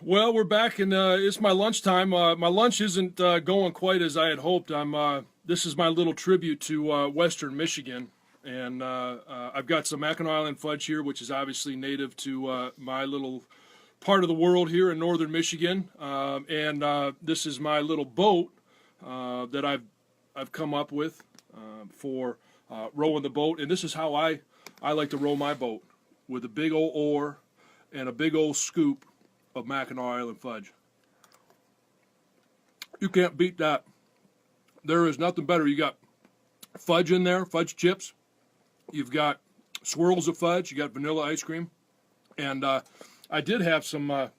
Well, we're back, and it's my lunchtime. My lunch isn't going quite as I had hoped. This is my little tribute to Western Michigan, and I've got some Mackinac Island fudge here, which is obviously native to my little part of the world here in northern Michigan. And this is my little boat that I've come up with for rowing the boat, and this is how I like to row my boat with a big old oar and a big old scoop of Mackinac Island fudge. You can't beat that. There is nothing better. You got fudge in there, fudge chips. You've got swirls of fudge. You got vanilla ice cream, and I did have some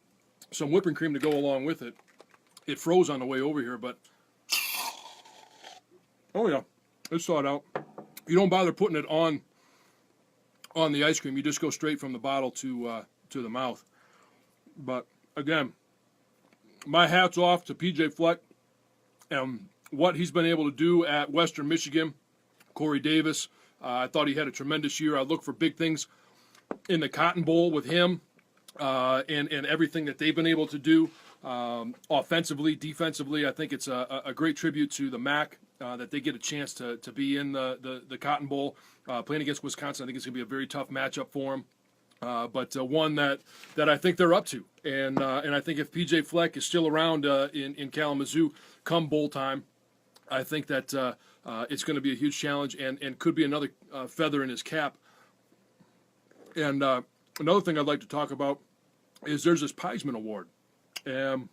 whipping cream to go along with it. It froze on the way over here, but oh yeah, it's thawed out. You don't bother putting it on the ice cream. You just go straight from the bottle to the mouth. But again, my hat's off to PJ Fleck and what he's been able to do at Western Michigan. Corey Davis, I thought he had a tremendous year. I look for big things in the Cotton Bowl with him and everything that they've been able to do offensively, defensively. I think it's a great tribute to the MAC that they get a chance to be in the Cotton Bowl playing against Wisconsin. I think it's going to be a very tough matchup for them. But one that I think they're up to, and I think if PJ Fleck is still around in Kalamazoo come bowl time, I think that it's going to be a huge challenge and could be another feather in his cap. And another thing I'd like to talk about is there's this Peisman Award, and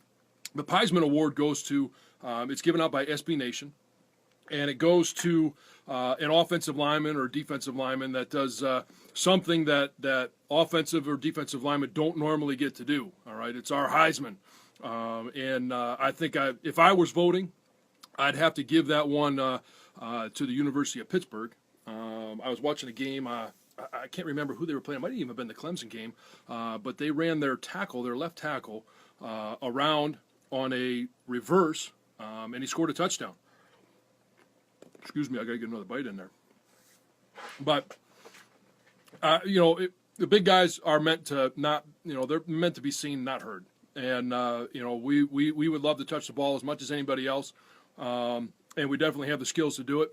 the Peisman Award goes to it's given out by SB Nation. And it goes to an offensive lineman or defensive lineman that does something that offensive or defensive linemen don't normally get to do. All right, it's our Heisman, and I think if I was voting, I'd have to give that one to the University of Pittsburgh. I was watching a game. I can't remember who they were playing. It might have even been the Clemson game, but they ran their left tackle, around on a reverse, and he scored a touchdown. Excuse me, I got to get another bite in there. But, the big guys are meant to not, they're meant to be seen, not heard. And, we would love to touch the ball as much as anybody else. And we definitely have the skills to do it.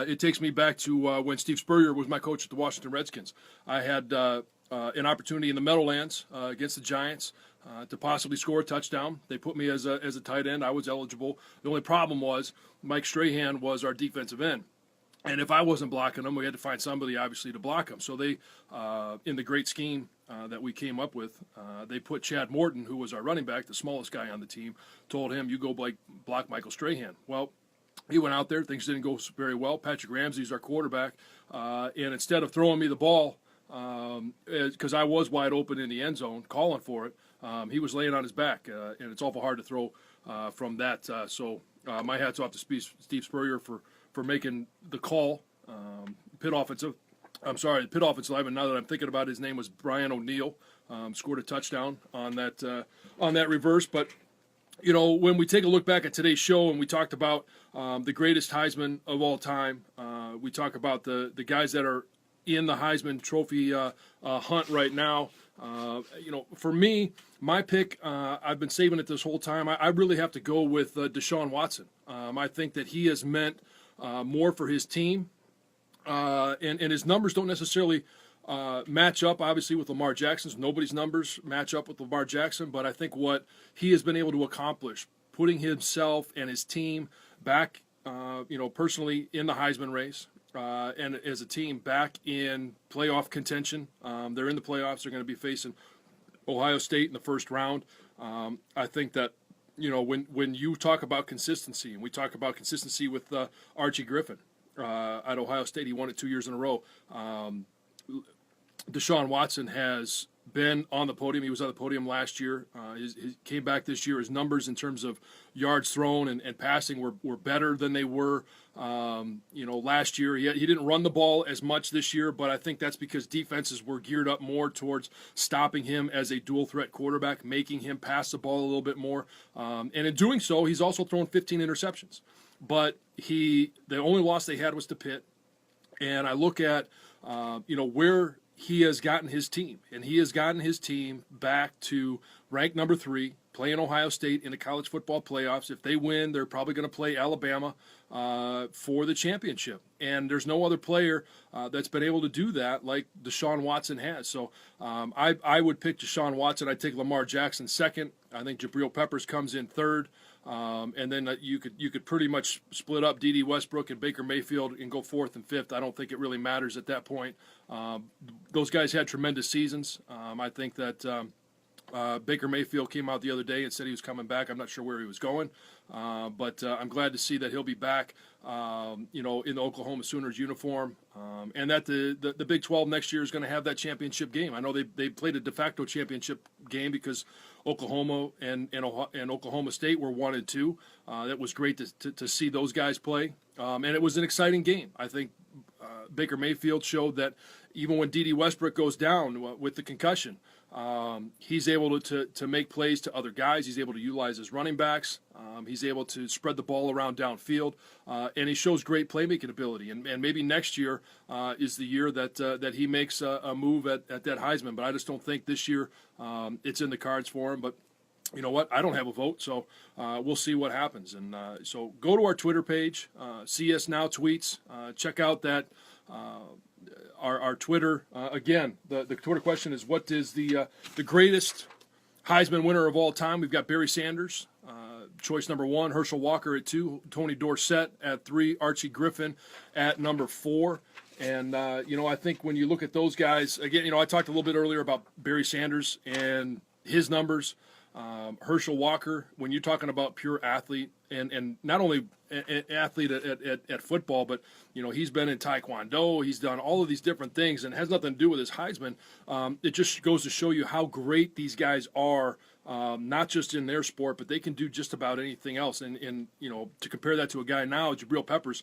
It takes me back to when Steve Spurrier was my coach at the Washington Redskins. I had an opportunity in the Meadowlands against the Giants to possibly score a touchdown. They put me as a tight end. I was eligible. The only problem was Mike Strahan was our defensive end. And if I wasn't blocking him, we had to find somebody, obviously, to block him. So they, in the great scheme that we came up with, they put Chad Morton, who was our running back, the smallest guy on the team, told him, you go block Michael Strahan. Well, he went out there. Things didn't go very well. Patrick Ramsey's our quarterback. And instead of throwing me the ball, because I was wide open in the end zone, calling for it, he was laying on his back, and it's awful hard to throw from that. So my hat's off to Steve Spurrier for making the call. The Pitt offensive lineman, now that I'm thinking about it, his name was Brian O'Neill, scored a touchdown on that reverse. But, when we take a look back at today's show and we talked about the greatest Heisman of all time, we talk about the guys that are in the Heisman Trophy hunt right now. For me, my pick, I've been saving it this whole time. I really have to go with Deshaun Watson. I think that he has meant more for his team, and his numbers don't necessarily match up, obviously, with Lamar Jackson's. Nobody's numbers match up with Lamar Jackson, but I think what he has been able to accomplish, putting himself and his team back, personally in the Heisman race, and as a team back in playoff contention. They're in the playoffs. They're going to be facing Ohio State in the first round. I think that, when you talk about consistency, and we talk about consistency with Archie Griffin at Ohio State, he won it 2 years in a row. Deshaun Watson has been on the podium. He was on the podium last year. He came back this year. His numbers in terms of yards thrown and passing were better than they were last year. He didn't run the ball as much this year, but I think that's because defenses were geared up more towards stopping him as a dual threat quarterback, making him pass the ball a little bit more. And in doing so, he's also thrown 15 interceptions. But the only loss they had was to Pitt. And I look at, where he has gotten his team, and he has gotten his team back to ranked number 3, playing Ohio State in the college football playoffs. If they win, they're probably going to play Alabama for the championship. And there's no other player that's been able to do that like Deshaun Watson has. So I would pick Deshaun Watson. I'd take Lamar Jackson second. I think Jabril Peppers comes in third. And then you could pretty much split up D.D. Westbrook and Baker Mayfield and go fourth and fifth. I don't think it really matters at that point. Those guys had tremendous seasons. I think that Baker Mayfield came out the other day and said he was coming back. I'm not sure where he was going, but I'm glad to see that he'll be back, in the Oklahoma Sooners uniform, and that the Big 12 next year is going to have that championship game. I know they played a de facto championship game because Oklahoma and Oklahoma State were 1 and 2. That was great to see those guys play, and it was an exciting game. I think Baker Mayfield showed that even when D.D. Westbrook goes down with the concussion, he's able to make plays to other guys. He's able to utilize his running backs. He's able to spread the ball around downfield, and he shows great playmaking ability. And maybe next year is the year that he makes a move at that Heisman. But I just don't think this year it's in the cards for him. But you know what? I don't have a vote, so we'll see what happens. And so go to our Twitter page, CS Now Tweets. Check out that. Our Twitter, again, the Twitter question is, what is the greatest Heisman winner of all time? We've got Barry Sanders, choice number 1, Herschel Walker at 2, Tony Dorsett at 3, Archie Griffin at number 4. And, I think when you look at those guys, again, I talked a little bit earlier about Barry Sanders and his numbers. Herschel Walker, when you're talking about pure athlete, and not only an athlete at football, but he's been in Taekwondo, he's done all of these different things, and it has nothing to do with his Heisman. It just goes to show you how great these guys are, not just in their sport, but they can do just about anything else. And to compare that to a guy now, Jabril Peppers,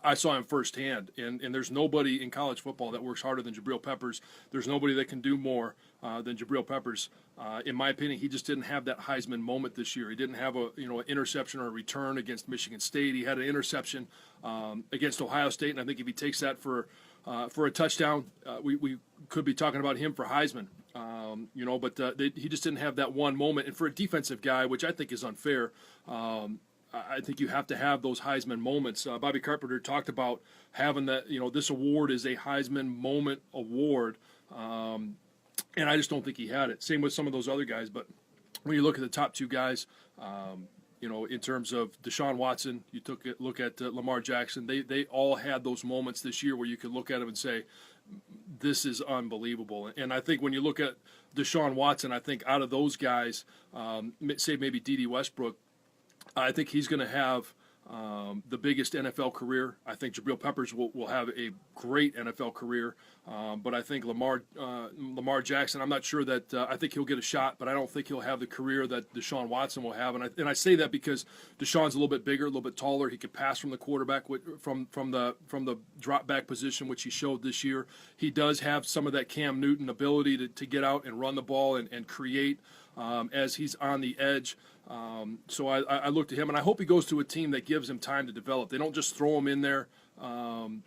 I saw him firsthand, and there's nobody in college football that works harder than Jabril Peppers. There's nobody that can do more than Jabril Peppers. In my opinion, he just didn't have that Heisman moment this year. He didn't have an interception or a return against Michigan State. He had an interception against Ohio State, and I think if he takes that for a touchdown, we could be talking about him for Heisman. But he just didn't have that one moment. And for a defensive guy, which I think is unfair, I think you have to have those Heisman moments. Bobby Carpenter talked about having that, this award is a Heisman moment award. And I just don't think he had it. Same with some of those other guys. But when you look at the top 2 guys, in terms of Deshaun Watson, you took a look at Lamar Jackson. They all had those moments this year where you could look at them and say, this is unbelievable. And I think when you look at Deshaun Watson, I think out of those guys, say maybe D.D. Westbrook, I think he's going to have the biggest NFL career. I think Jabril Peppers will have a great NFL career. But I think Lamar Jackson, I'm not sure that I think he'll get a shot, but I don't think he'll have the career that Deshaun Watson will have. And I say that because Deshaun's a little bit bigger, a little bit taller. He could pass from the quarterback from the drop back position, which he showed this year. He does have some of that Cam Newton ability to get out and run the ball and create as he's on the edge. So I look to him, and I hope he goes to a team that gives him time to develop. They don't just throw him in there, in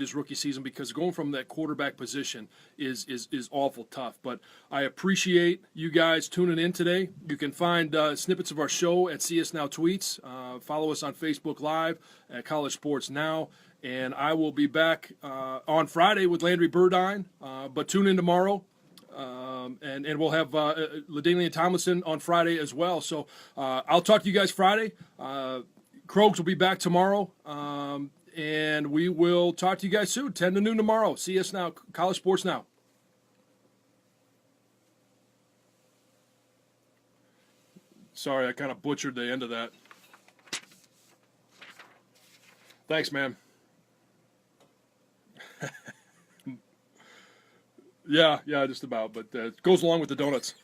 his rookie season, because going from that quarterback position is awful tough. But I appreciate you guys tuning in today. You can find snippets of our show at CS Now Tweets. Follow us on Facebook Live at College Sports Now. And I will be back on Friday with Landry Burdine, but tune in tomorrow. And we'll have LaDainian Tomlinson on Friday as well. So I'll talk to you guys Friday. Krogs will be back tomorrow. And we will talk to you guys soon, 10 to noon tomorrow. CS Now, College Sports Now. Sorry, I kind of butchered the end of that. Thanks, man. Yeah, just about. But it goes along with the donuts.